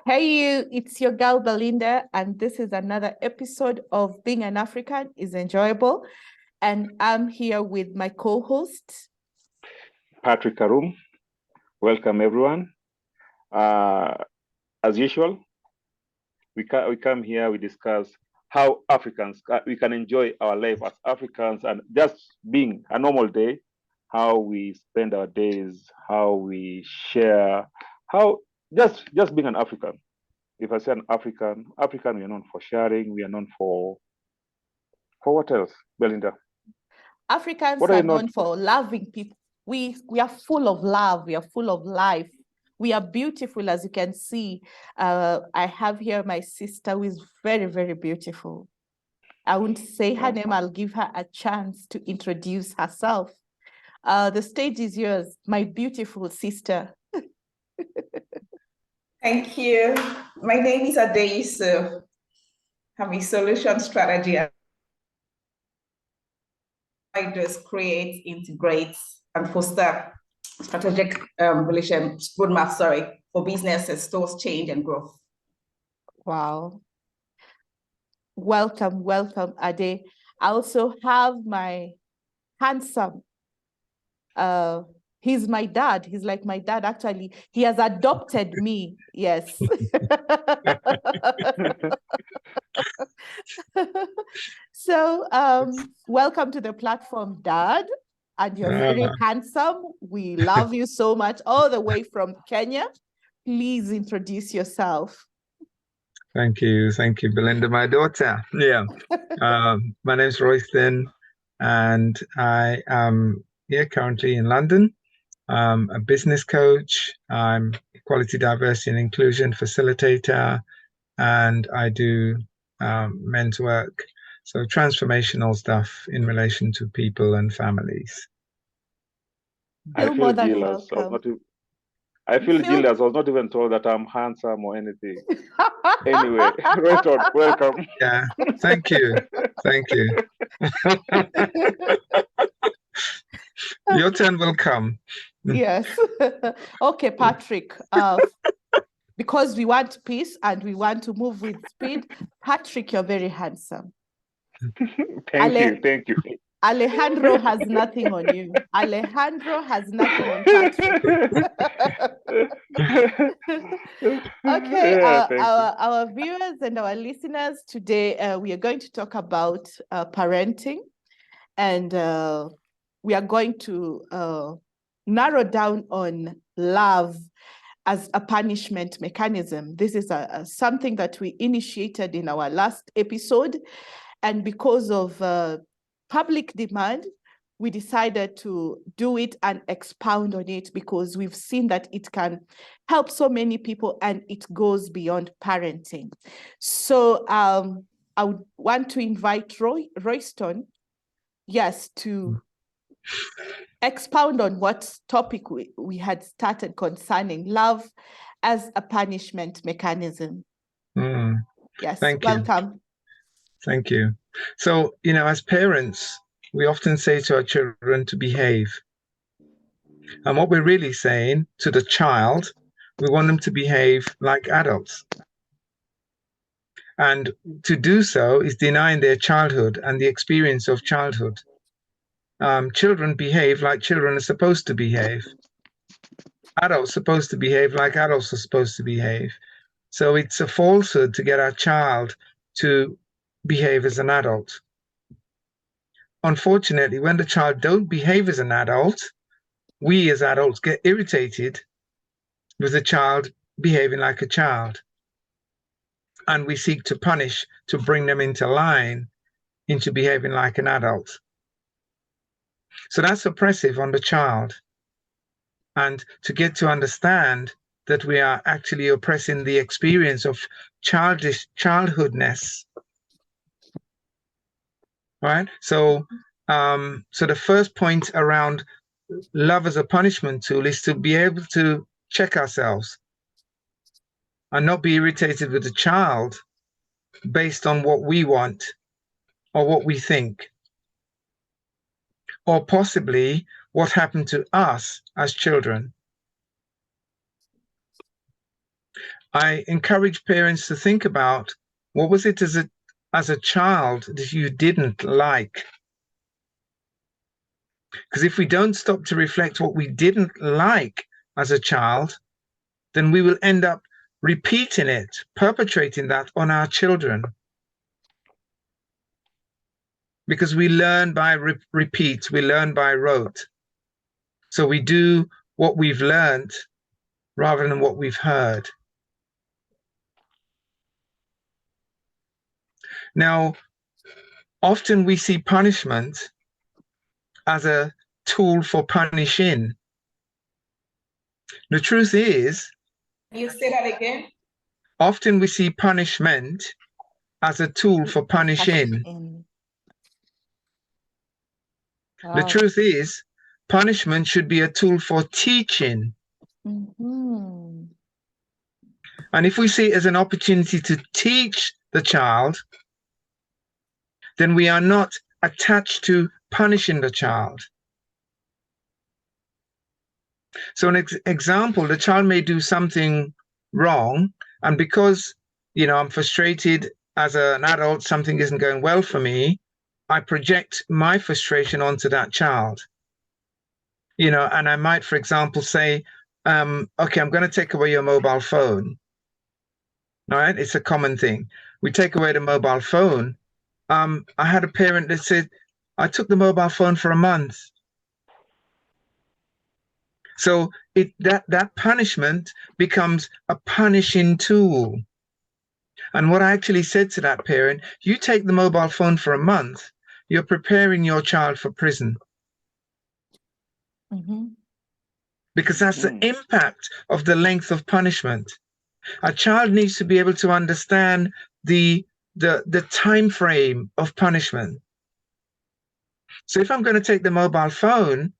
Hey you, it's your girl Belinda, and this is another episode of Being an African is Enjoyable. And I'm here with my co-host, Patrick Karum. Welcome, everyone. As usual, we come here, we discuss how Africans, we can enjoy our life as Africans and just being a normal day, how we spend our days, how we share, how just being an African. If I say an African, we are known for sharing, we are known for what else, Belinda? Africans What are are you known known for loving people. We are full of love. We are full of life. We are beautiful, as you can see. I have here my sister who is very, very beautiful. I won't say her name. I'll give her a chance to introduce herself. The stage is yours, my beautiful sister. Thank you. My name is Adeyusu. I'm a solution strategy. I just create, integrate, and foster strategic roadmap, for businesses towards change and growth. Wow. Welcome, Ade. I also have my handsome, he's my dad. He's like my dad, actually. He has adopted me. Yes. So welcome to the platform, Dad. And you're very handsome. We love you so much, all the way from Kenya. Please introduce yourself. Thank you, Belinda, my daughter. Yeah, my name's Royston, and I am here currently in London. I'm a business coach. I'm equality, diversity, and inclusion facilitator, and I do men's work. So transformational stuff in relation to people and families. I feel jealous. I was not even told that I'm handsome or anything. Anyway, Royston, welcome. Yeah, thank you. Your turn will come. Yes. Okay, Patrick. Because we want peace and we want to move with speed, Patrick, you're very handsome. Thank you. Alejandro has nothing on you. Alejandro has nothing on Patrick. Okay, our viewers and our listeners, today we are going to talk about parenting, and we are going to narrow down on love as a punishment mechanism. This is something that we initiated in our last episode, and because of public demand, we decided to do it and expound on it because we've seen that it can help so many people and it goes beyond parenting. So I would want to invite Royston, yes, to expound on what topic we had started concerning love as a punishment mechanism. Yes, welcome. Thank you. So, as parents, we often say to our children to behave. And what we're really saying to the child, we want them to behave like adults. And to do so is denying their childhood and the experience of childhood. Children behave like children are supposed to behave. Adults are supposed to behave like adults are supposed to behave. So it's a falsehood to get our child to behave as an adult. Unfortunately, when the child don't behave as an adult, we as adults get irritated with the child behaving like a child. And we seek to punish to bring them into line, into behaving like an adult. So that's oppressive on the child. And to get to understand that we are actually oppressing the experience of childhoodness. Right? So the first point around love as a punishment tool is to be able to check ourselves and not be irritated with the child based on what we want or what we think, or possibly what happened to us as children. I encourage parents to think about, what was it as a child that you didn't like? Because if we don't stop to reflect what we didn't like as a child, then we will end up repeating it, perpetrating that on our children. Because we learn by repeat, we learn by rote. So we do what we've learned rather than what we've heard. Now, often we see punishment as a tool for punishing. The truth is, You say that again? often we see punishment as a tool for punishing. Wow. The truth is, punishment should be a tool for teaching. Mm-hmm. And if we see it as an opportunity to teach the child, then we are not attached to punishing the child. So an example, the child may do something wrong, and because, I'm frustrated as an adult, something isn't going well for me, I project my frustration onto that child. And I might, for example, say, okay, I'm going to take away your mobile phone. All right, it's a common thing. We take away the mobile phone. I had a parent that said, I took the mobile phone for a month. So that punishment becomes a punishing tool. And what I actually said to that parent, you take the mobile phone for a month, you're preparing your child for prison. Mm-hmm. Because that's the impact of the length of punishment. A child needs to be able to understand the time frame of punishment. So if I'm going to take the mobile phone,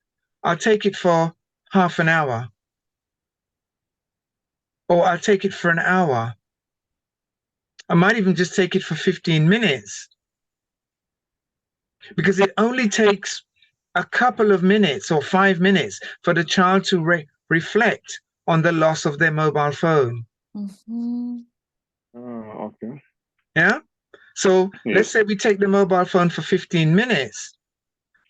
I'll take it for half an hour. Or I'll take it for an hour. I might even just take it for 15 minutes. Because it only takes a couple of minutes or 5 minutes for the child to reflect on the loss of their mobile phone. Mm-hmm. Okay. Yeah? So Yes. let's say we take the mobile phone for 15 minutes.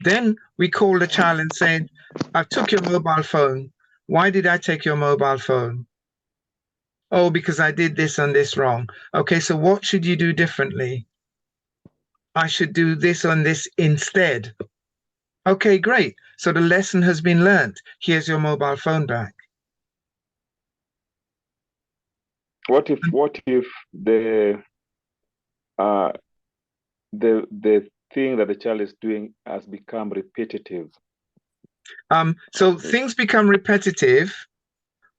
Then we call the child and say, I took your mobile phone. Why did I take your mobile phone? Oh, because I did this and this wrong. Okay, so what should you do differently? I should do this and this instead. Okay, great. So the lesson has been learned. Here's your mobile phone back. What if the thing that the child is doing has become repetitive? So things become repetitive,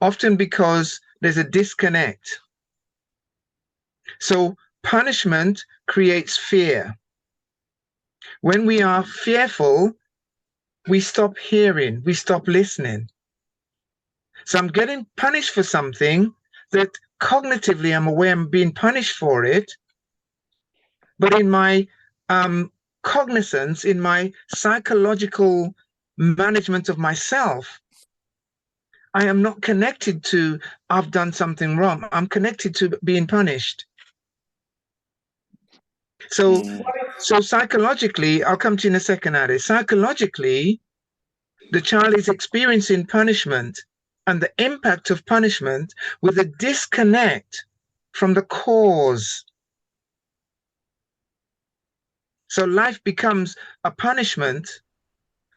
often because there's a disconnect. So punishment creates fear. When we are fearful, we stop hearing, we stop listening. So I'm getting punished for something that cognitively I'm aware I'm being punished for it, but in my cognizance, in my psychological management of myself, I am not connected to I've done something wrong. I'm connected to being punished. So psychologically, I'll come to you in a second, Adi. Psychologically, the child is experiencing punishment and the impact of punishment with a disconnect from the cause. So life becomes a punishment.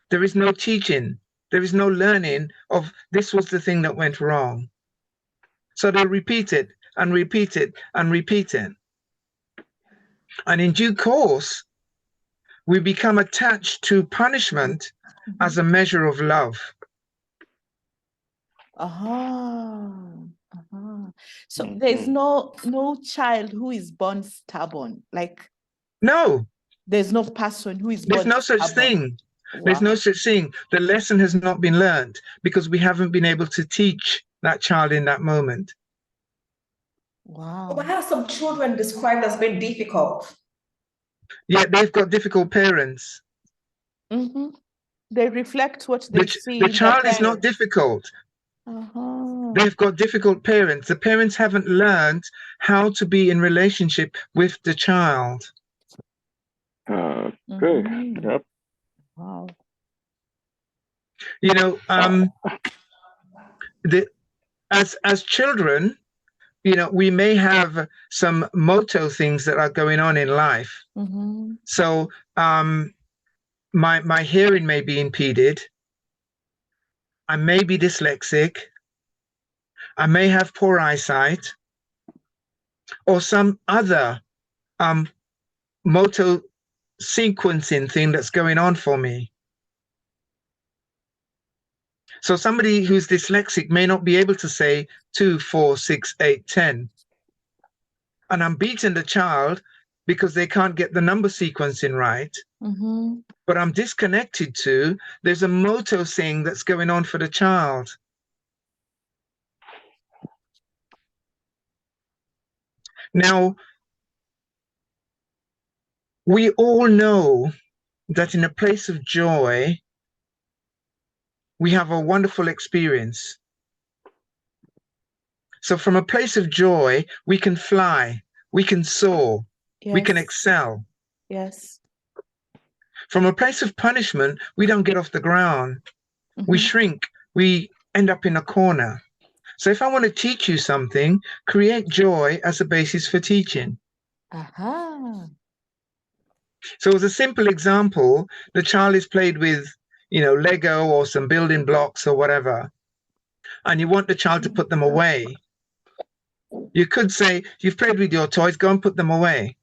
There is no teaching. There is no learning of this was the thing that went wrong. So they repeat it and repeat it and repeat it. And in due course, we become attached to punishment as a measure of love. So there's no child who is born stubborn. Like no, there's no person who is there's born no such stubborn. thing. Wow. There's no such thing. The lesson has not been learned because we haven't been able to teach that child in that moment. Wow. Why are some children described as being difficult? Yeah, they've got difficult parents. Mm-hmm. They reflect what they see. The child is not difficult. They've got difficult parents. The parents haven't learned how to be in relationship with the child. Good. Yep. Wow. You know, as children, you know, we may have some motor things that are going on in life. So my hearing may be impeded. I may be dyslexic. I may have poor eyesight, or some other motor sequencing thing that's going on for me. So somebody who's dyslexic may not be able to say 2, 4, 6, 8, 10. And I'm beating the child because they can't get the number sequencing right. But I'm disconnected to, there's a motor thing that's going on for the child. Now, we all know that in a place of joy, we have a wonderful experience. So from a place of joy, we can fly, we can soar, we can excel. Yes. From a place of punishment, we don't get off the ground. We shrink, we end up in a corner. So if I want to teach you something, create joy as a basis for teaching. So as a simple example, the child is played with, you know, Lego or some building blocks or whatever, and you want the child to put them away. You could say, you've played with your toys, go and put them away.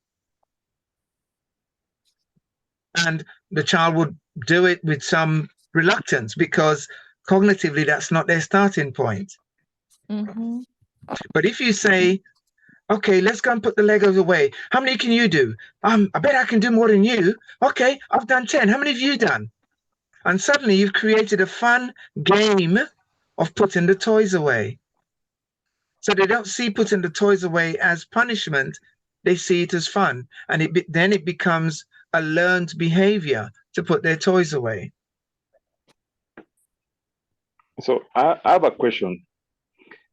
And the child would do it with some reluctance because cognitively that's not their starting point. But if you say, okay, let's go and put the Legos away. How many can you do? I bet I can do more than you. Okay, I've done 10. How many have you done? And suddenly you've created a fun game of putting the toys away. So they don't see putting the toys away as punishment. They see it as fun. And then it becomes a learned behavior to put their toys away. So I have a question.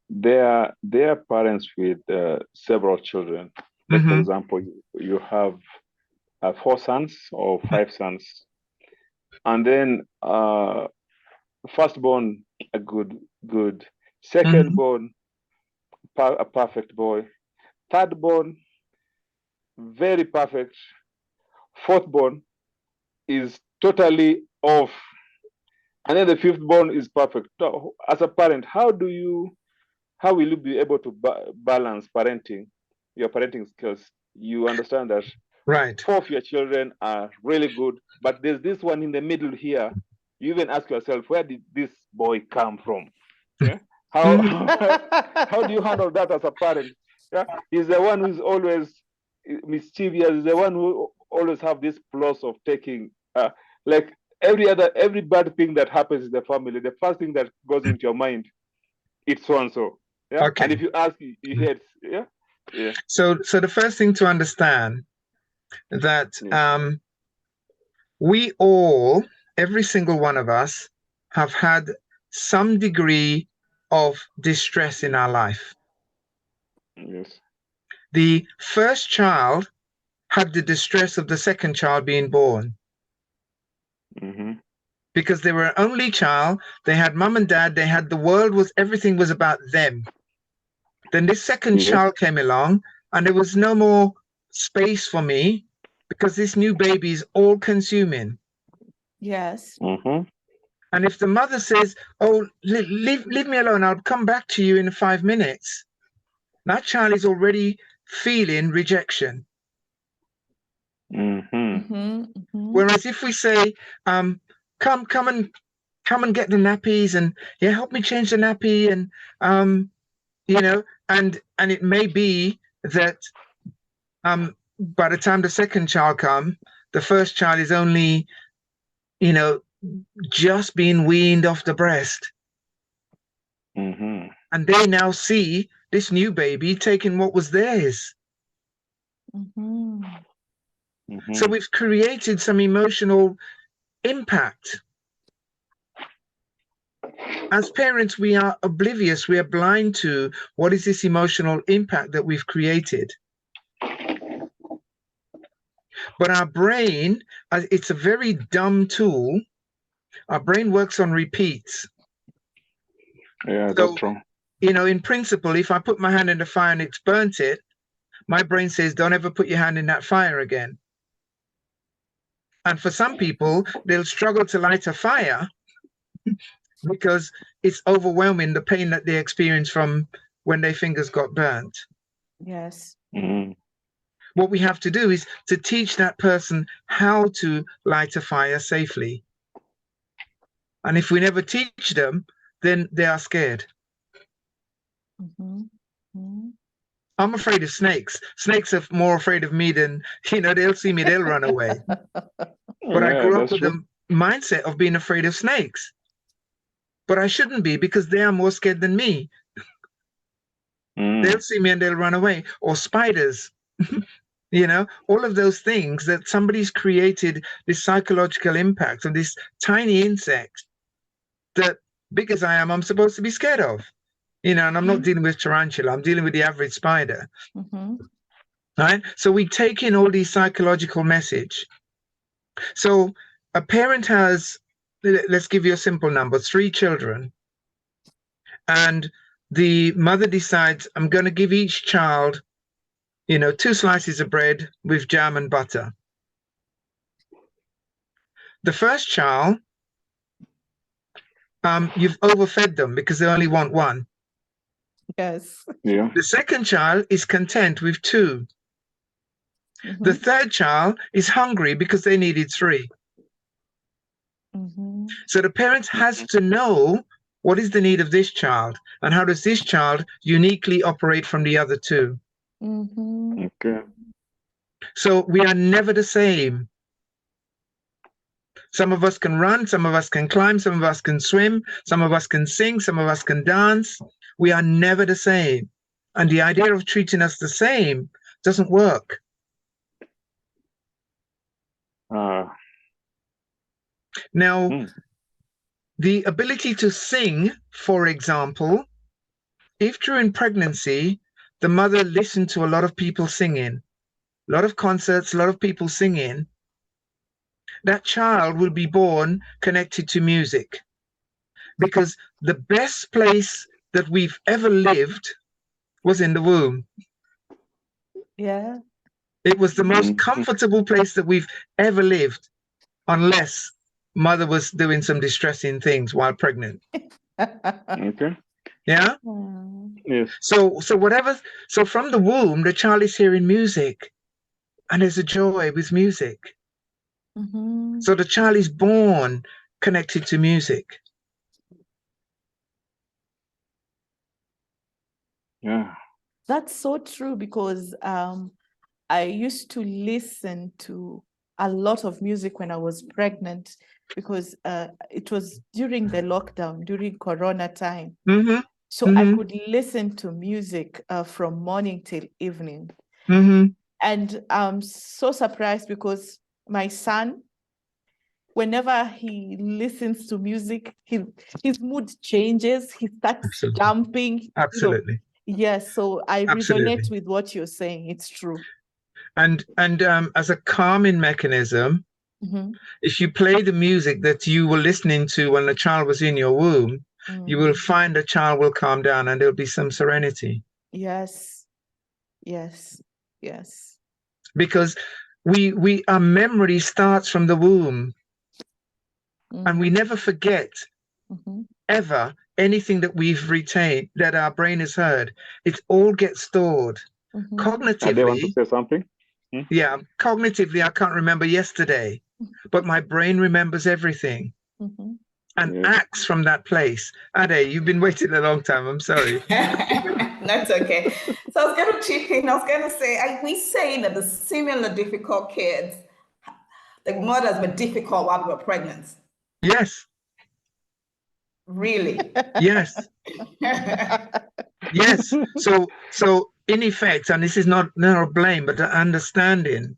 There are parents with several children. Like for example, you have 4 sons or 5 sons, and then firstborn a good, secondborn a perfect boy, thirdborn very perfect, fourthborn is totally off, and then the fifthborn is perfect. So as a parent, how will you be able to balance parenting, your parenting skills? You understand that right, 4 of your children are really good, but there's this one in the middle here. You even ask yourself, where did this boy come from? Yeah. How do you handle that as a parent? Yeah, he's the one who's always mischievous. He's the one who always have this plus of taking, like every bad thing that happens in the family. The first thing that goes into your mind, it's so and so. Yeah, okay. And if you ask, you hear, yeah. So the first thing to understand that we all, every single one of us, have had some degree of distress in our life. Yes. The first child had the distress of the second child being born. Because they were an only child, they had mum and dad, they had the world, everything was about them. Then this second child came along and there was no more space for me because this new baby is all consuming. Yes. And if the mother says, oh, leave me alone, I'll come back to you in 5 minutes, that child is already feeling rejection. Whereas if we say, come and get the nappies and help me change the nappy, and and it may be that by the time the second child comes, the first child is only just being weaned off the breast. And they now see this new baby taking what was theirs. So we've created some emotional impact. as parents, we are oblivious, we are blind to what is this emotional impact that we've created. But our brain, it's a very dumb tool. Our brain works on repeats. Yeah, So, that's true. you know, in principle, if I put my hand in the fire and it's burnt it, my brain says, don't ever put your hand in that fire again. And for some people, they'll struggle to light a fire because it's overwhelming, the pain that they experience from when their fingers got burnt. Yes. Mm-hmm. What we have to do is to teach that person how to light a fire safely. And if we never teach them, then they are scared. Mm-hmm. Mm-hmm. I'm afraid of snakes. Snakes are more afraid of me than, you know, they'll see me, they'll run away. But I grew up with the mindset of being afraid of snakes. But I shouldn't be, because they are more scared than me. They'll see me and they'll run away. Or spiders. You know, all of those things that somebody's created this psychological impact of this tiny insect that, big as I am, I'm supposed to be scared of. You know, and I'm not dealing with tarantula, I'm dealing with the average spider. Mm-hmm. Right? So we take in all these psychological message. So a parent has, let's give you a simple number, 3 children. And the mother decides, I'm going to give each child, you know, 2 slices of bread with jam and butter. The first child, you've overfed them because they only want 1. Yes. Yeah. The second child is content with 2. Mm-hmm. The third child is hungry because they needed 3. Mm-hmm. So the parent has to know what is the need of this child and how does this child uniquely operate from the other 2. Mm-hmm. Okay. So we are never the same. Some of us can run, some of us can climb, some of us can swim, some of us can sing, some of us can dance. We are never the same. And the idea of treating us the same doesn't work. Now, the ability to sing, for example, if during pregnancy, the mother listened to a lot of people singing, a lot of concerts, a lot of people singing, that child will be born connected to music. Because the best place that we've ever lived was in the womb. Yeah. It was the most comfortable place that we've ever lived, unless mother was doing some distressing things while pregnant. Okay. Yeah? Yes. So from the womb, the child is hearing music, and there's a joy with music. Mm-hmm. So the child is born connected to music. Yeah. That's so true, because I used to listen to a lot of music when I was pregnant, because it was during the lockdown, during Corona time. Mm-hmm. So I could listen to music from morning till evening. Mm-hmm. And I'm so surprised because my son, whenever he listens to music, his mood changes. He starts Absolutely. jumping. Absolutely. Yes, so I resonate with what you're saying. It's true. And as a calming mechanism, if you play the music that you were listening to when the child was in your womb, you will find the child will calm down and there'll be some serenity. Yes, yes, yes. Because our memory starts from the womb, and we never forget ever anything that we've retained, that our brain has heard. It all gets stored. Cognitively. They want to say something? Yeah, cognitively, I can't remember yesterday, but my brain remembers everything and acts from that place. Ade, you've been waiting a long time. I'm sorry. That's okay. So I was going to chip in. I was going to say, we say that the seemingly difficult kids, the mothers were difficult while they were pregnant. Yes. Really? Yes. Yes. So in effect, and this is not a blame, but an understanding,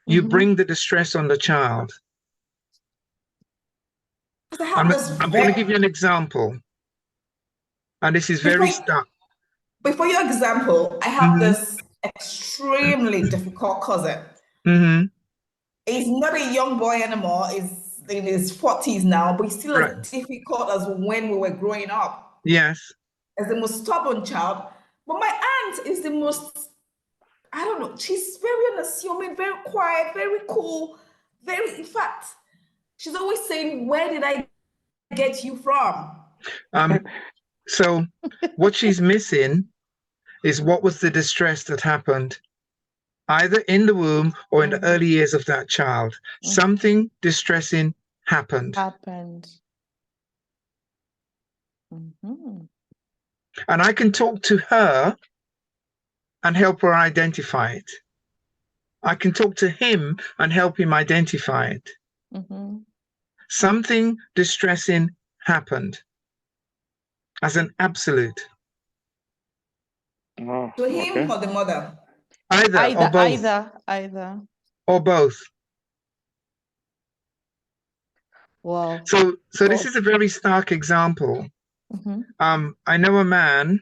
you bring the distress on the child. So I'm going to give you an example. And this is very stark. Before your example, I have this extremely difficult cousin. He's not a young boy anymore. He's in his 40s now, but he's still as difficult as when we were growing up. Yes. As the most stubborn child. But my aunt is the most, I don't know, she's very unassuming, very quiet, very cool, in fact, she's always saying, where did I get you from? So what she's missing is what was the distress that happened either in the womb or in the early years of that child. Something distressing happened. And I can talk to her and help her identify it. I can talk to him and help him identify it. Something distressing happened as an absolute. To him or the mother? Either or both. Either. Or both. Wow. So this is a very stark example. I know a man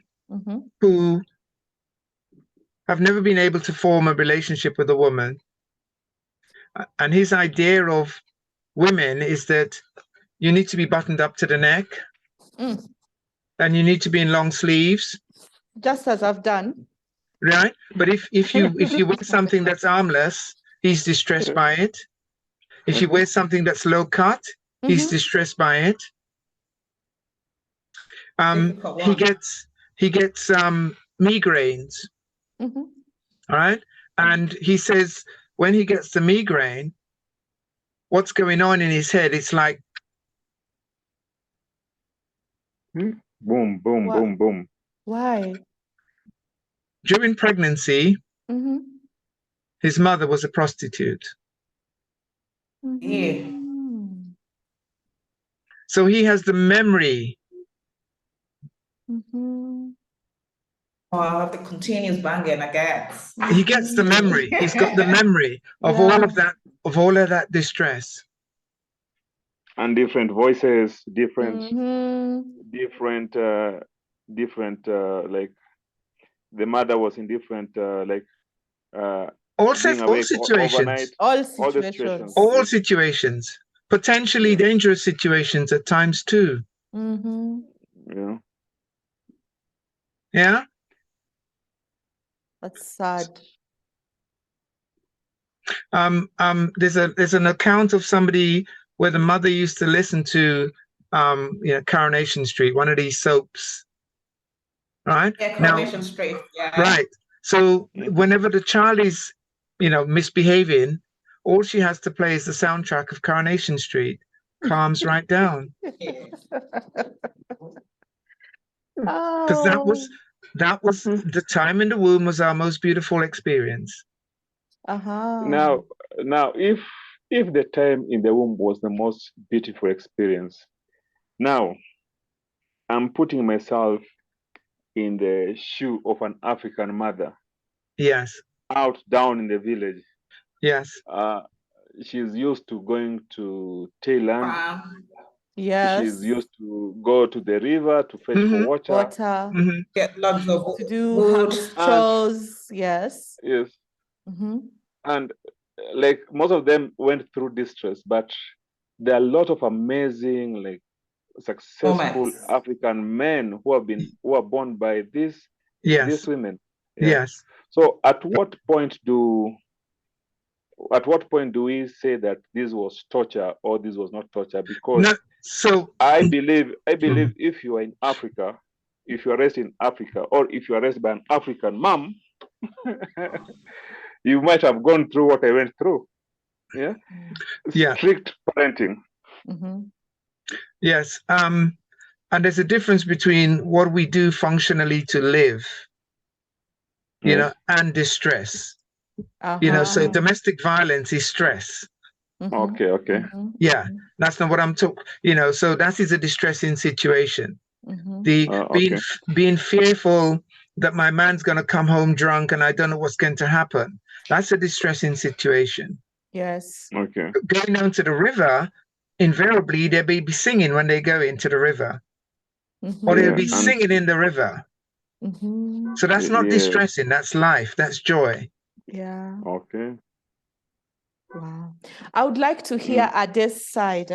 who have never been able to form a relationship with a woman. And his idea of women is that you need to be buttoned up to the neck and you need to be in long sleeves. Just as I've done. Right? But if you wear something that's armless, he's distressed by it. If you wear something that's low cut, he's distressed by it. He gets migraines. All right. And he says when he gets the migraine, what's going on in his head? It's like boom, boom, boom, boom. Why? During pregnancy, his mother was a prostitute. Yeah. So he has the memory. Oh, I have to continue banging, I guess. He gets the memory. He's got the memory of all of that distress. And different voices, different, like the mother was in different, all situations. All situations. Potentially dangerous situations at times too. Yeah. Yeah. That's sad. There's an account of somebody where the mother used to listen to Coronation Street, one of these soaps. Right? Yeah, Coronation Street. Yeah. Right. So whenever the child is, misbehaving, all she has to play is the soundtrack of Coronation Street. Calms right down. Because that was the time in the womb was our most beautiful experience. Now, if the time in the womb was the most beautiful experience, now I'm putting myself in the shoe of an African mother. Yes. Out down in the village. Yes. She's used to going to Thailand. Yes. She's used to go to the river to fetch for water. Get lots of to do house chores. Yes. Yes. And like most of them went through distress, but there are a lot of amazing, successful African men who are born by these women. Yes. So at what point do we say that this was torture or this was not torture? Because I believe if you are in Africa, if you are raised in Africa, or if you are raised by an African mom, you might have gone through what I went through. Yeah. Strict parenting. Yes. And there's a difference between what we do functionally to live, and distress. So domestic violence is stress. Okay. Yeah, that's not what I'm talking. So that is a distressing situation. Being fearful that my man's going to come home drunk and I don't know what's going to happen. That's a distressing situation. Yes. Okay. Going down to the river, invariably they be singing when they go into the river. Mm-hmm. or they'll be Yeah, singing in the river. Mm-hmm. So that's not Yeah. distressing, that's life, that's joy. Yeah. Okay. Wow. I would like to hear Ade's side.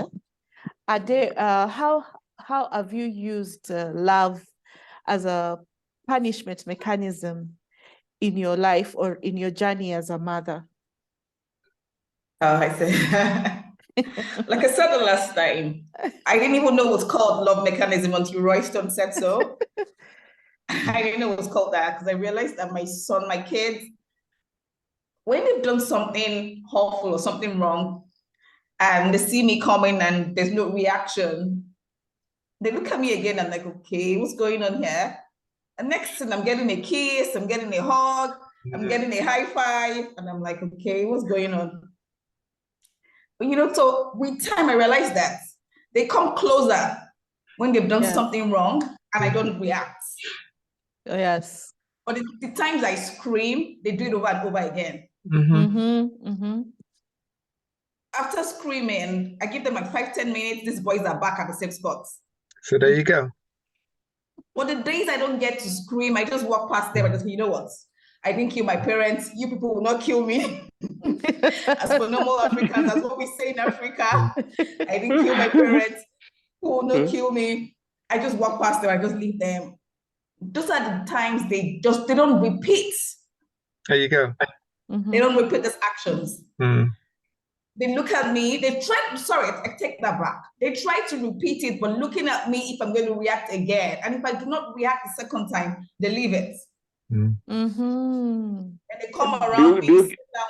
Ade, how have you used love as a punishment mechanism in your life or in your journey as a mother? I said, like I said the last time, I didn't even know what's called love mechanism until Royston said so. I didn't know what's called that because I realized that my kids, when they've done something awful or something wrong, and they see me coming and there's no reaction, they look at me again and like, okay, what's going on here? And next thing, I'm getting a kiss, I'm getting a hug, I'm getting a high five, and I'm like, okay, what's going on? But so with time, I realized that they come closer when they've done something wrong and I don't react. Oh, yes. But the times I scream, they do it over and over again. After screaming, I give them like 5-10 minutes. These boys are back at the same spot. So there you go. But the days I don't get to scream, I just walk past them and just, you know what? I didn't kill my parents. You people will not kill me. As for normal Africans, that's what we say in Africa. I didn't kill my parents. Who will not kill me? I just walk past them. I just leave them. Those are the times they don't repeat. There you go. They don't repeat these actions. They look at me, I take that back. They try to repeat it, but looking at me if I'm going to react again. And if I do not react the second time, they leave it. And they come around do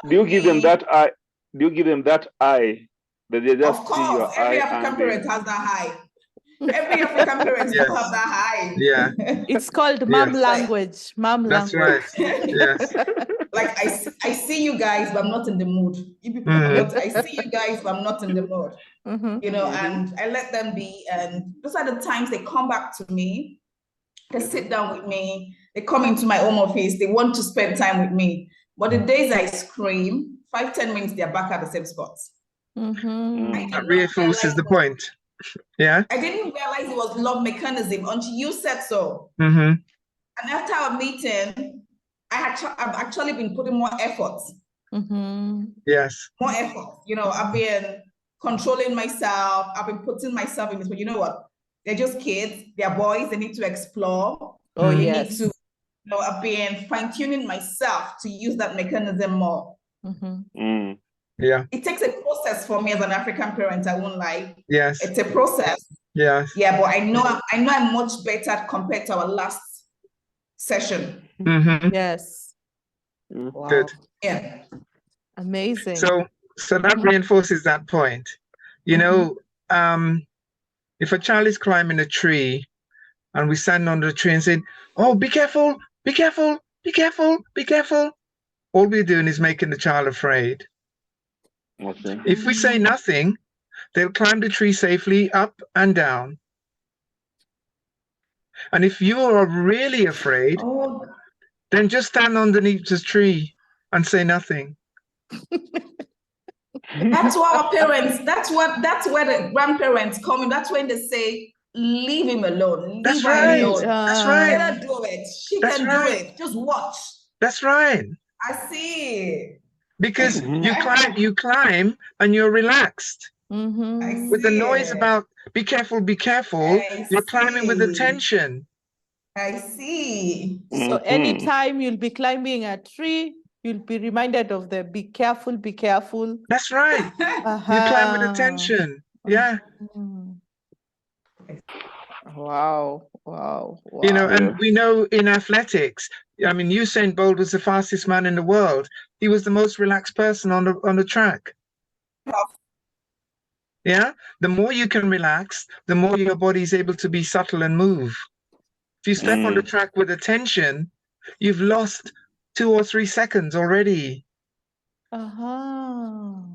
you give them that eye? Do you give them that eye that they just of see your course, every eye African parent has that high. Every African parent will have that high. Yeah. It's called mom language. Mom That's language. right. Yes. Like I see you guys, but I'm not in the mood. You people I see you guys, but I'm not in the mood. And I let them be. And those are the times they come back to me. They sit down with me. They come into my home office. They want to spend time with me. But the days I scream, 5-10 minutes, they're back at the same spots. That reinforces the point. Yeah. I didn't realize it was love mechanism until you said so. And after our meeting, I've actually been putting more effort. Yes. More effort. I've been controlling myself. I've been putting myself in this. But you know what? They're just kids. They're boys. They need to explore. Oh, they yes. need to. I've been fine-tuning myself to use that mechanism more. Yeah. It takes a process for me as an African parent. I won't lie. Yes. It's a process. Yes. Yeah, but I know I'm much better compared to our last session. Yes. Wow. Good. Yeah. Amazing. So that reinforces that point. If a child is climbing a tree and we stand under the tree and say, oh, be careful, be careful, be careful, be careful. All we're doing is making the child afraid. Okay. If we say nothing, they'll climb the tree safely up and down. And if you are really afraid, then just stand underneath the tree and say nothing. That's what our parents, that's where the grandparents come in. That's when they say, leave him alone. Leave her alone. That's right. Let her do it. She can do it. Just watch. That's right. I see. Because you climb and you're relaxed. With the noise about be careful, you're climbing with attention. I see. So anytime you'll be climbing a tree, you'll be reminded of the be careful, be careful. That's right. You climb with attention. Yeah. Wow. And we know in athletics, I mean, Usain Bolt was the fastest man in the world. He was the most relaxed person on the track. Yeah. The more you can relax, the more your body is able to be subtle and move. If you step on the track with attention, you've lost 2 or 3 seconds already. Wow.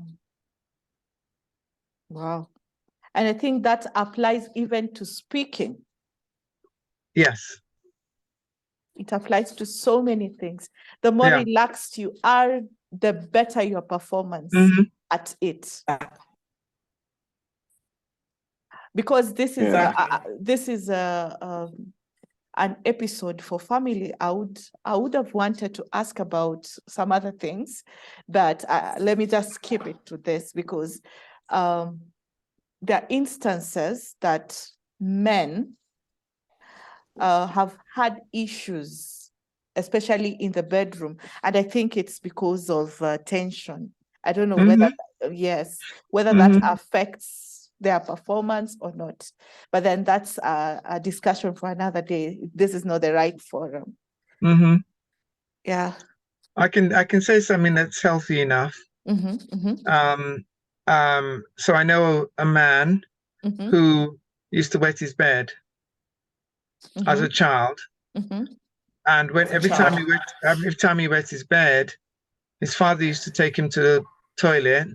And I think that applies even to speaking. Yes. It applies to so many things. The more relaxed you are, the better your performance at it. because this is an episode for family. I would have wanted to ask about some other things, but let me just keep it to this, because there are instances that men have had issues, especially in the bedroom, and I think it's because of tension. I don't know whether that affects their performance or not, but then that's a discussion for another day. This is not the right forum. Yeah, I can say something that's healthy enough. So I know a man who used to wet his bed as a child, and every time he wet his bed, his father used to take him to the toilet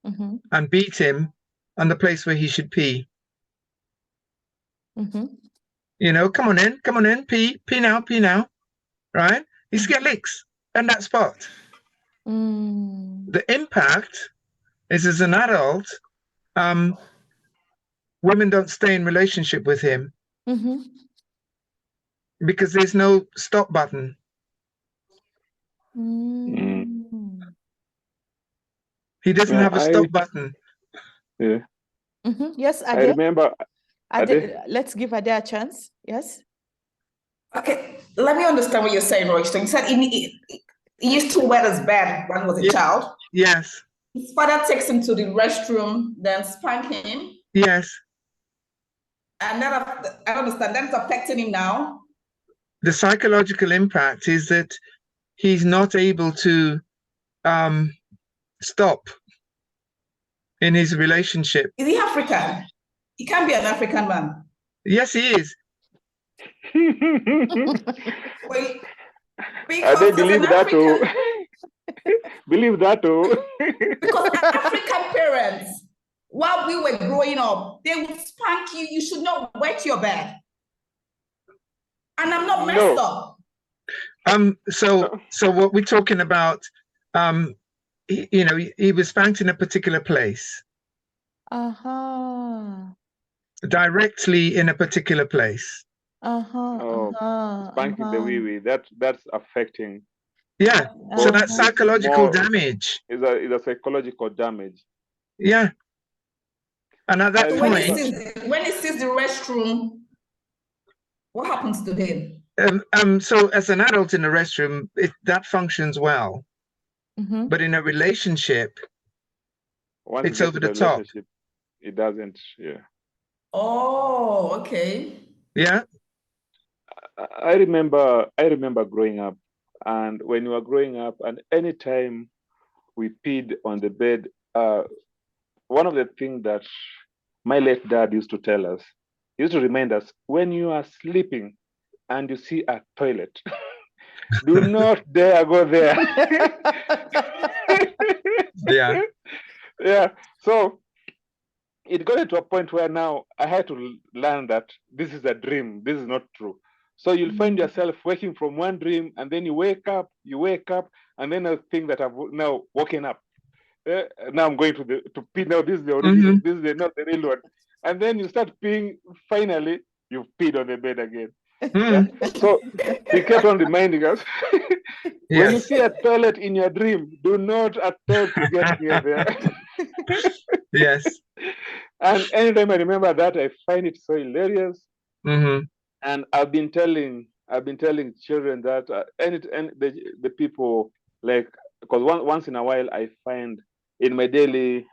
and beat him on the place where he should pee. You know, come on in, pee now, right? He used to get licks on that spot. The impact is, as an adult, women don't stay in relationship with him because there's no stop button. He doesn't have a stop button. Yeah. Yes, Ade? I remember. Ade, let's give Ade a chance. Yes. Okay, let me understand what you're saying, Royston. You said he used to wet his bed when he was a child. Yes. His father takes him to the restroom, then spank him. Yes. And that, I understand, that's affecting him now. The psychological impact is that he's not able to stop in his relationship. Is he African? He can't be an African man. Yes, he is. Well, they believe that too. Believe that too. Because African parents, while we were growing up, they would spank you. You should not wet your bed. And I'm not messed up. So what we're talking about, he was spanked in a particular place. Directly in a particular place. Spanking the wee-wee, that's affecting. Yeah, so that's psychological damage. It's a psychological damage. Yeah. And at that when point, when he sees the restroom, what happens to him? So as an adult in the restroom, that functions well. But in a relationship, once it's over the top. It doesn't, yeah. Oh, okay. Yeah. I remember growing up, and when we were growing up, and anytime we peed on the bed, one of the things that my late dad used to tell us, he used to remind us, when you are sleeping and you see a toilet, do not dare go there. Yeah. Yeah. So it got to a point where now I had to learn that this is a dream. This is not true. So you'll find yourself waking from one dream, and then you wake up, and then I think that I've now woken up. Now I'm going to pee. Now this is the original. This is not the real one. And then you start peeing. Finally, you've peed on the bed again. Yeah? So he kept on reminding us, when you see a toilet in your dream, do not attempt to get near there. Yes. And anytime I remember that, I find it so hilarious. And I've been telling children that and the people, like, because once in a while I find in my daily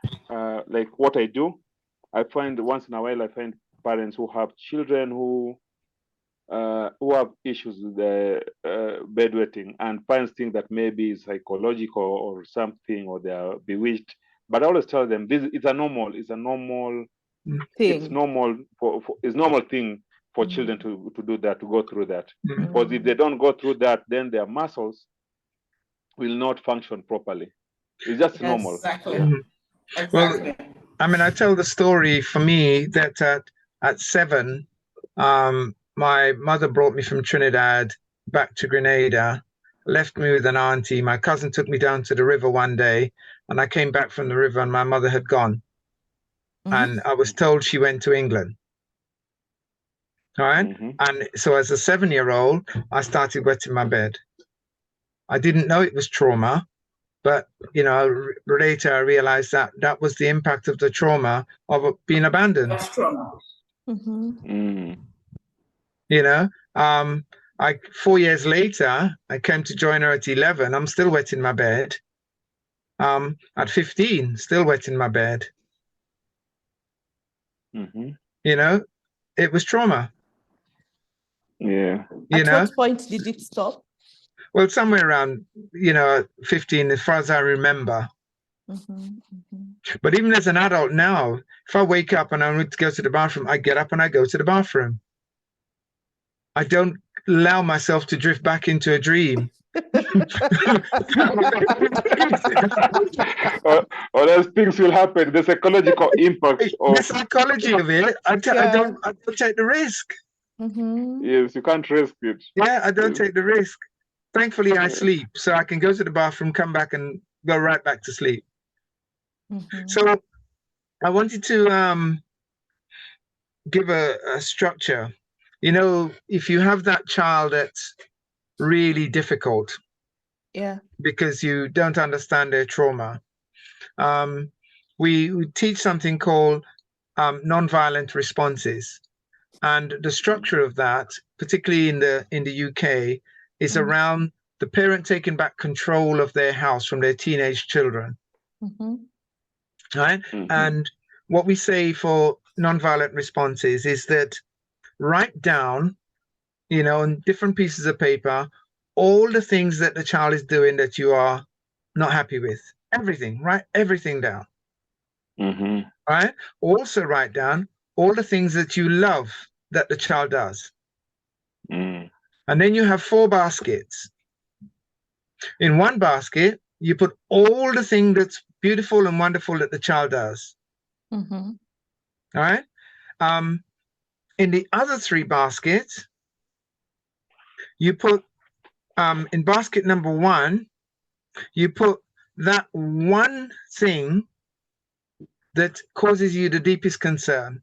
like what I do, I find once in a while I find parents who have children who have issues with the bedwetting, and parents think that maybe it's psychological or something, or they are bewitched. But I always tell them it's a normal thing for children to do that, to go through that. Because if they don't go through that, then their muscles will not function properly. It's just normal. Exactly. Well, I mean, I tell the story for me that at 7, my mother brought me from Trinidad back to Grenada, left me with an auntie. My cousin took me down to the river one day, and I came back from the river and my mother had gone. and I was told she went to England. All right. And so as a 7-year-old, I started wetting my bed. I didn't know it was trauma, but, you know, later I realized that that was the impact of the trauma of being abandoned. That's trauma. You know, 4 years later, I came to join her at 11. I'm still wetting my bed. At 15, still wetting my bed. You know, it was trauma. Yeah. At what point did it stop? Well, somewhere around, 15, as far as I remember. But even as an adult now, if I wake up and I need to go to the bathroom, I get up and I go to the bathroom. I don't allow myself to drift back into a dream. or else things will happen. The psychological impact of the psychology of it. I don't take the risk. Yes, you can't risk it. Yeah, I don't take the risk. Thankfully, I sleep, so I can go to the bathroom, come back, and go right back to sleep. So I wanted to give a structure. You know, if you have that child that's really difficult, because you don't understand their trauma, we teach something called nonviolent responses, and the structure of that, particularly in the UK, is around the parent taking back control of their house from their teenage children. Right? And what we say for nonviolent responses is that write down, on different pieces of paper, all the things that the child is doing that you are not happy with. Everything, write everything down. Right? Also write down all the things that you love that the child does. And then you have 4 baskets. In one basket, you put all the things that's beautiful and wonderful that the child does. All right? In the other 3 baskets, you put, in basket number 1, you put that one thing that causes you the deepest concern,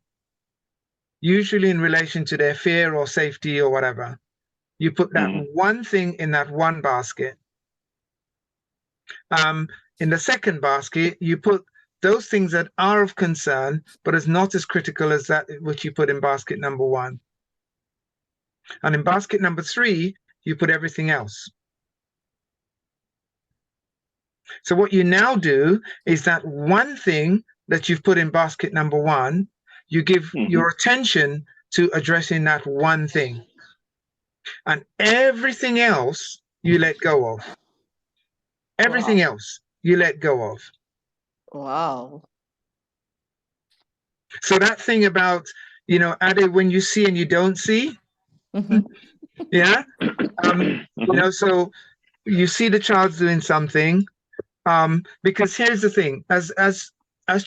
usually in relation to their fear or safety or whatever. You put that one thing in that one basket. In the second basket, you put those things that are of concern, but is not as critical as that which you put in basket number 1. And in basket number 3, you put everything else. So what you now do is that one thing that you've put in basket number 1, you give your attention to addressing that one thing. And everything else you let go of. Everything else you let go of. Wow. So that thing about, Ade, when you see and you don't see, yeah, so you see the child's doing something, because here's the thing, as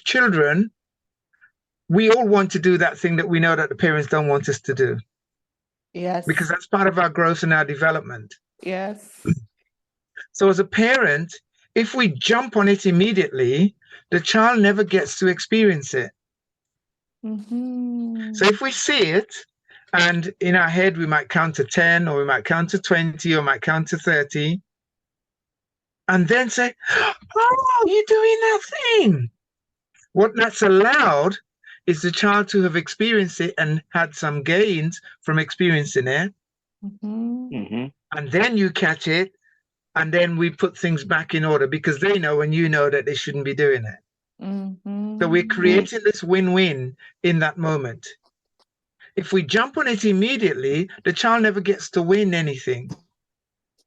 children, we all want to do that thing that we know that the parents don't want us to do. Yes. Because that's part of our growth and our development. Yes. So as a parent, if we jump on it immediately, the child never gets to experience it. So if we see it, and in our head we might count to 10, or we might count to 20, or might count to 30, and then say, oh, you're doing that thing. What that's allowed is the child to have experienced it and had some gains from experiencing it. And then you catch it, and then we put things back in order, because they know and you know that they shouldn't be doing it. So we're creating this win-win in that moment. If we jump on it immediately, the child never gets to win anything.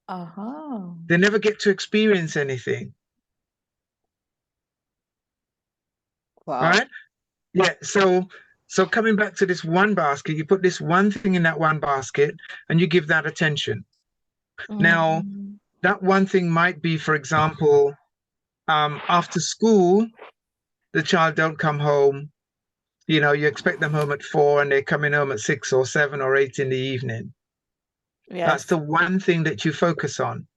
They never get to experience anything. Wow. Right? Yeah. So coming back to this one basket, you put this one thing in that one basket and you give that attention. Now, that one thing might be, for example, after school, the child don't come home. You expect them home at 4 and they're coming home at 6 or 7 or 8 in the evening. Yes. That's the one thing that you focus on,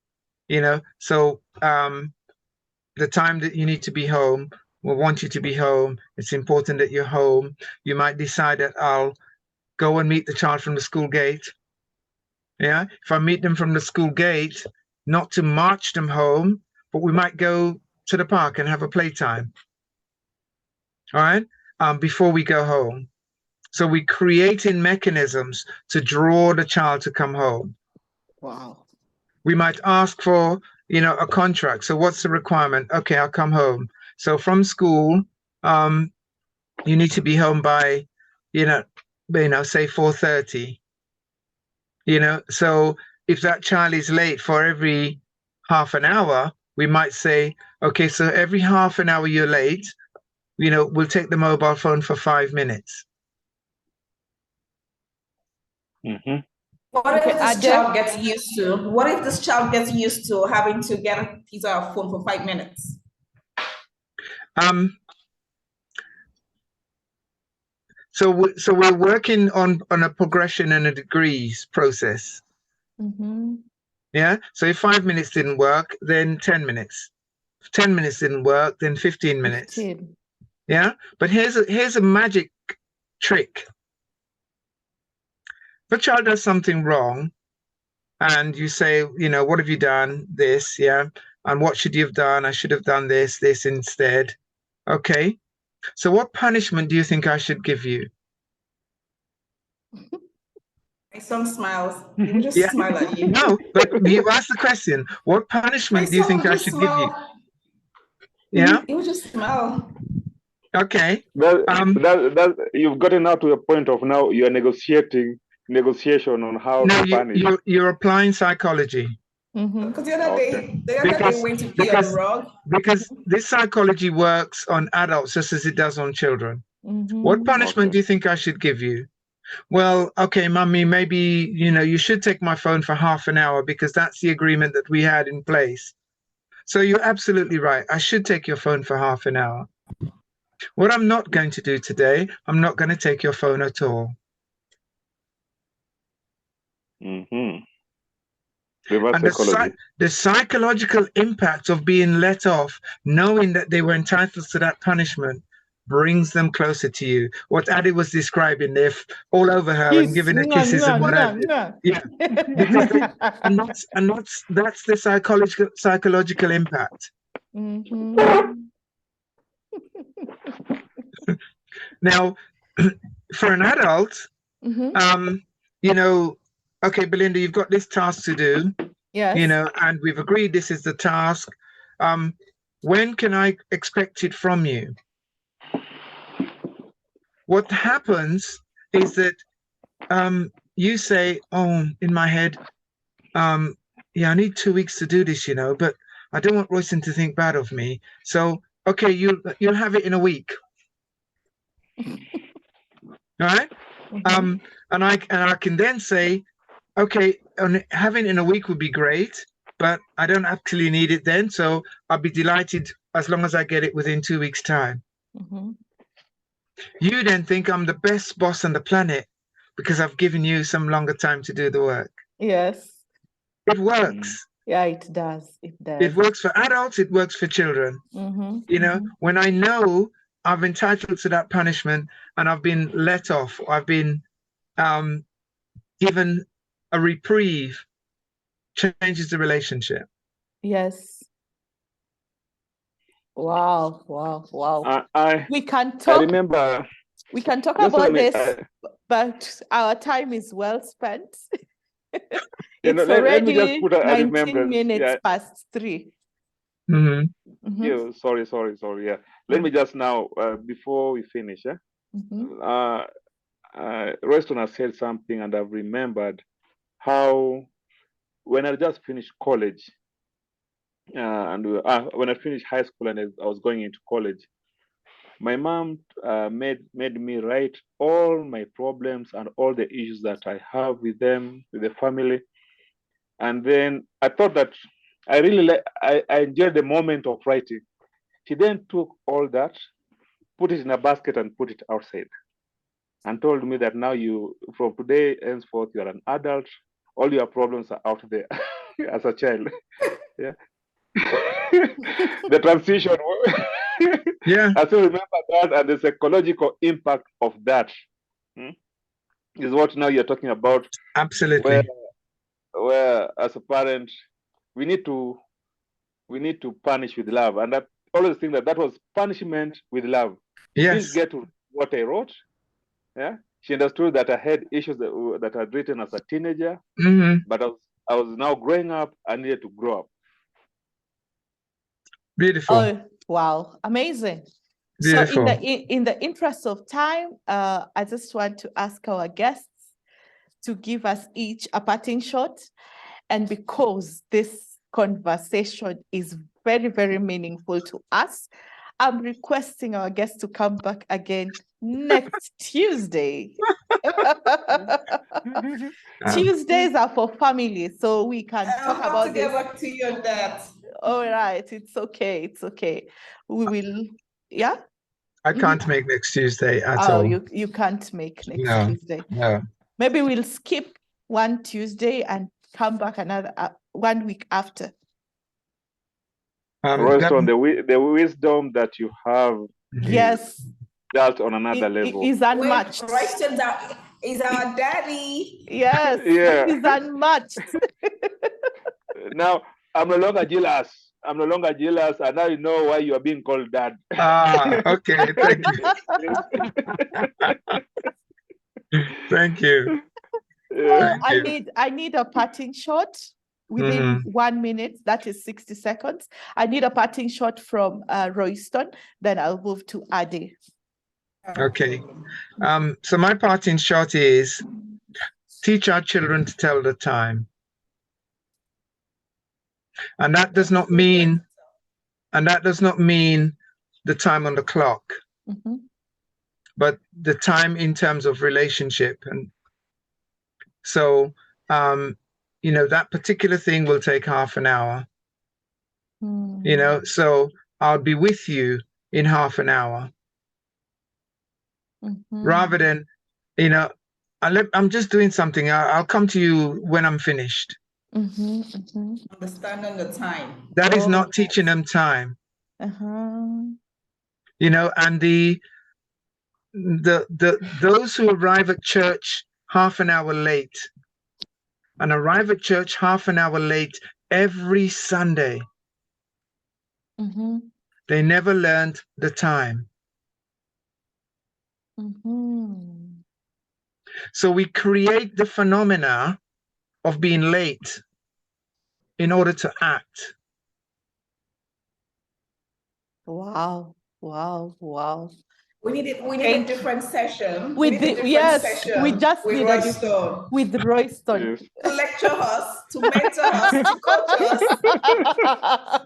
So the time that you need to be home, will want you to be home. It's important that you're home. You might decide that I'll go and meet the child from the school gate. Yeah, if I meet them from the school gate, not to march them home, but we might go to the park and have a playtime. All right, before we go home. So we're creating mechanisms to draw the child to come home. Wow. We might ask for, a contract. So what's the requirement? Okay, I'll come home. So from school, you need to be home by, say 4:30. So if that child is late for every half an hour, we might say, okay, so every half an hour you're late, we'll take the mobile phone for 5 minutes. Mm-hmm. What if this child gets used to? What if this child gets used to having to get his phone for 5 minutes? So we're working on a progression and a degrees process. Mm-hmm. Yeah. So if 5 minutes didn't work, then 10 minutes. If 10 minutes didn't work, then 15 minutes. 15. Yeah. But here's a magic trick. If a child does something wrong, and you say, what have you done? This, yeah. And what should you have done? I should have done this instead. Okay. So what punishment do you think I should give you? My son smiles. He will just smile at you. No, but you asked the question. What punishment do you think I should give you? Yeah. He will just smile. Okay. You've gotten now to a point of now you are negotiation on how to punish. You're applying psychology. Because the other day they went to pee on the rug. Because this psychology works on adults just as it does on children. Mm-hmm. What punishment do you think I should give you? Well, okay, Mummy, maybe, you should take my phone for half an hour because that's the agreement that we had in place. So you're absolutely right. I should take your phone for half an hour. What I'm not going to do today, I'm not going to take your phone at all. Mm-hmm. And the psychological impact of being let off, knowing that they were entitled to that punishment, brings them closer to you. What Adi was describing, they're all over her and giving her kisses and whatever. Yeah, that's the psychological impact. Mm-hmm. Now, for an adult, mm-hmm. Okay, Belinda, you've got this task to do. Yes. And we've agreed this is the task. When can I expect it from you? What happens is that you say, oh, in my head, yeah, I need 2 weeks to do this, but I don't want Royston to think bad of me. So, okay, you'll have it in a week. All right? Mm-hmm. And I can then say, okay, having it in a week would be great, but I don't actually need it then. So I'll be delighted as long as I get it within 2 weeks' time. Mm-hmm. You then think I'm the best boss on the planet because I've given you some longer time to do the work. Yes. It works. Yeah, it does. It does. It works for adults. It works for children. Mm-hmm. When I know I've entitled to that punishment and I've been let off, or I've been given a reprieve, changes the relationship. Yes. Wow. We can talk. I remember. We can talk about this, but our time is well spent. It's already 19 minutes past 3. Mm-hmm. Mm-hmm. Yeah, sorry. Yeah. Let me just now, before we finish, Royston has said something, and I've remembered how when I just finished college, and when I finished high school and I was going into college, my mom made me write all my problems and all the issues that I have with them, with the family. And then I thought that I really I enjoyed the moment of writing. She then took all that, put it in a basket and put it outside, and told me that now from today henceforth, you are an adult. All your problems are out there as a child. Yeah. The transition Yeah. I still remember that, and the psychological impact of that is what now you're talking about. Absolutely. Where as a parent, we need to punish with love, and I always think that was punishment with love. She didn't get what I wrote. Yeah, she understood that I had issues that I'd written as a teenager, but I was now growing up. I needed to grow up. Beautiful. Oh, wow, amazing. Beautiful. So in the interest of time, I just want to ask our guests to give us each a parting shot. And because this conversation is very, very meaningful to us, I'm requesting our guests to come back again next Tuesday. Tuesdays are for family, so we can talk about this. I'll have to get back to you on that. All right, it's okay, it's okay. We will, yeah? I can't make next Tuesday at all. You can't make next Tuesday. No. Maybe we'll skip one Tuesday and come back another 1 week after. Royston, the wisdom that you have, yes, that's on another level. Is unmatched. Royston is our daddy. Yes, yeah, he's unmatched. Now I'm no longer jealous. And now you know why you are being called dad. Okay. Thank you. Thank you. Well, I need a parting shot within 1 minute. That is 60 seconds. I need a parting shot from Royston. Then I'll move to Ade. Okay. So my parting shot is teach our children to tell the time. And that does not mean the time on the clock, but the time in terms of relationship. And so, that particular thing will take half an hour, so I'll be with you in half an hour rather than, I'm just doing something. I'll come to you when I'm finished. Understanding the time. That is not teaching them time. And those who arrive at church half an hour late and arrive at church half an hour late every Sunday, they never learned the time. So we create the phenomena of being late in order to act. Wow. We need a different session. We just need Royston. With Royston. To lecture us, to mentor us, to coach us.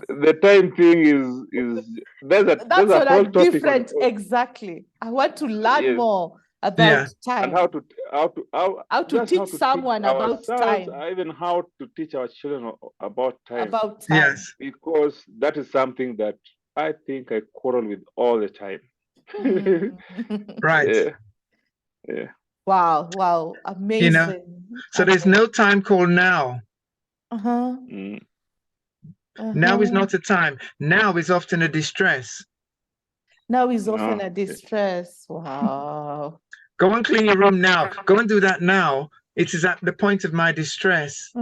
The time thing is that's a whole topic. Different. Exactly. I want to learn more about time. And how to teach someone about time. Even how to teach our children about time. Yes. Because that is something that I think I quarrel with all the time. Right. Yeah. Wow. Amazing. So there's no time called now. Now is not a time. Now is often a distress. Often a distress. Wow. Go and clean your room now. Go and do that now. It is at the point of my distress.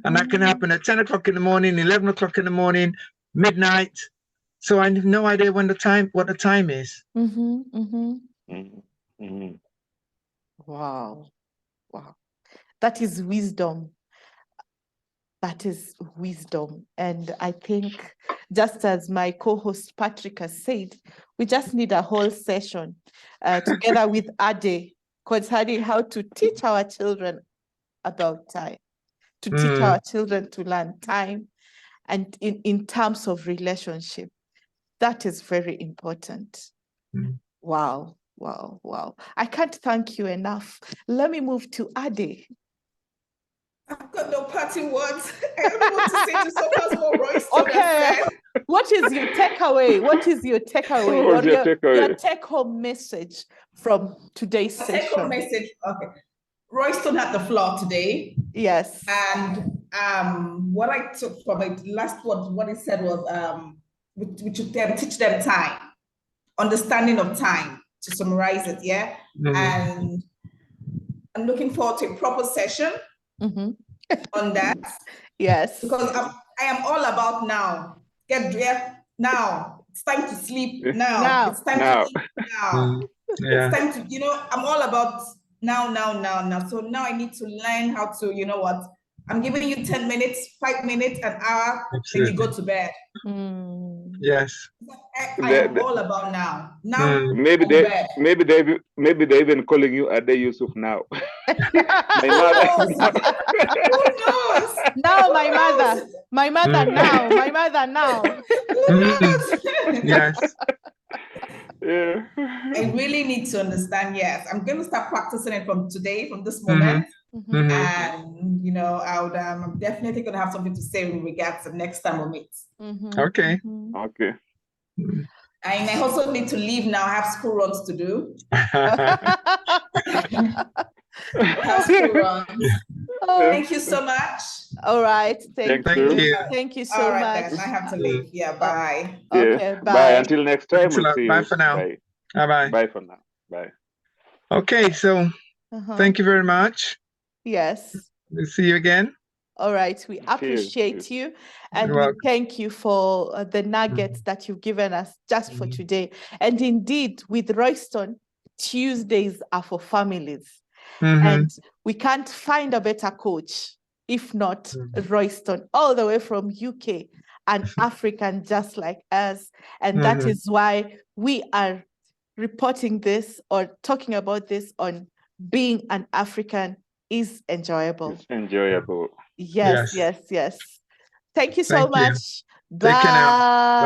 And that can happen at 10 o'clock in the morning, 11 o'clock in the morning, midnight. So I have no idea what the time is. Wow. That is wisdom. And I think, just as my co-host Patrick has said, we just need a whole session together with Ade concerning how to teach our children about time, to teach our children to learn time, and in terms of relationship. That is very important. Wow. I can't thank you enough. Let me move to Ade. I've got no parting words. I don't know what to say to someone more Royston. Okay. What is your takeaway? Your take-home message from today's session? Take-home message. Okay. Royston had the floor today. Yes. And what I took from it, last what he said was, we should teach them time, understanding of time, to summarize it, yeah? And I'm looking forward to a proper session on that. Yes. Because I am all about now. Get dressed now. It's time to sleep now. It's time to eat now. It's time to, I'm all about now. So now I need to learn how to, you know what? I'm giving you 10 minutes, 5 minutes, an hour, then you go to bed. Yes. I am all about now. Now, maybe they're even calling you Ade Yusuf now. My mother. Who knows? Now, my mother now. Who knows? Yes. I really need to understand. Yes, I'm going to start practicing it from today, from this moment. And I'm definitely going to have something to say in regards to next time we meet. Okay. Okay. And I also need to leave now. I have school runs to do. Thank you so much. All right. Thank you. Thank you so much. Then. I have to leave. Yeah, bye. Okay, bye. Bye. Until next time, we'll see you. Bye for now. Bye. Bye. Bye for now. Bye. Okay, so thank you very much. Yes. We'll see you again. All right. We appreciate you. And we thank you for the nuggets that you've given us just for today. And indeed, with Royston, Tuesdays are for families. And we can't find a better coach, if not Royston, all the way from UK, an African just like us. And that is why we are reporting this or talking about this on being an African is enjoyable. It's enjoyable. Yes. Thank you so much. Take care now. Bye.